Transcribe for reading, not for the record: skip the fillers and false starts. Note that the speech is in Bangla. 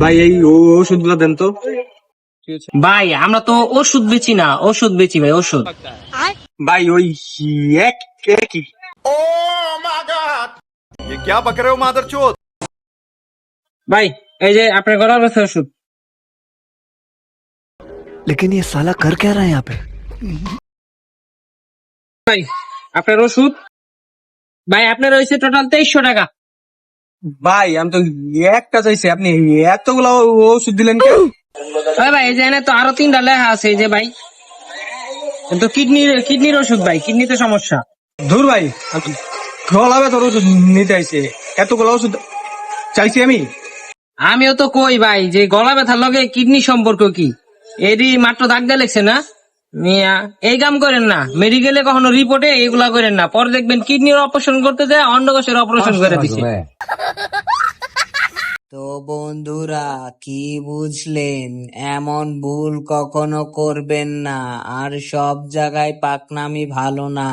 ভাই এই ওষুধগুলো দেন তো। ভাই আমরা তো ওষুধ বেচি না, ওষুধ বেচি ভাই, ওষুধ। ভাই ওই এক একই। ये क्या बक रहे हो मादरचोद। ভাই এই যে আপনার গলার ব্যথা ওষুধ। लेकिन ये साला कर क्या रहा है यहाँ पे? ভাই আপনার ওষুধ। ভাই আপনার হয়েছে টোটাল 2300 টাকা। ভাই আমি তো একটা চাইছি, আপনি এতগুলা ওষুধ দিলেন কে? ভাই এই যে এনে তো আরো 3টা লেখা আছে এই যে ভাই, তো কিডনির ওষুধ ভাই, কিডনিতে সমস্যা। ধুর ভাই, আমি গলা ব্যথার ওষুধ নিতে আইছি, এতগুলা ওষুধ চাইছি আমি। আমিও তো কই ভাই যে গলা ব্যথার লগে কিডনি সম্পর্ক কি, এরই মাত্র দাগ দিয়ে লেখছে না মিয়া। এই কাম করেন না, মেডিকেলে কখনো রিপোর্টে এগুলা করেন না, পরে দেখবেন কিডনির অপারেশন করতে যায় অন্ডকোষের অপারেশন করে দিছে। তো বন্ধুরা কি বুঝলেন, এমন ভুল কখনো করবেন না, আর সব জায়গায় পাকনামি ভালো না।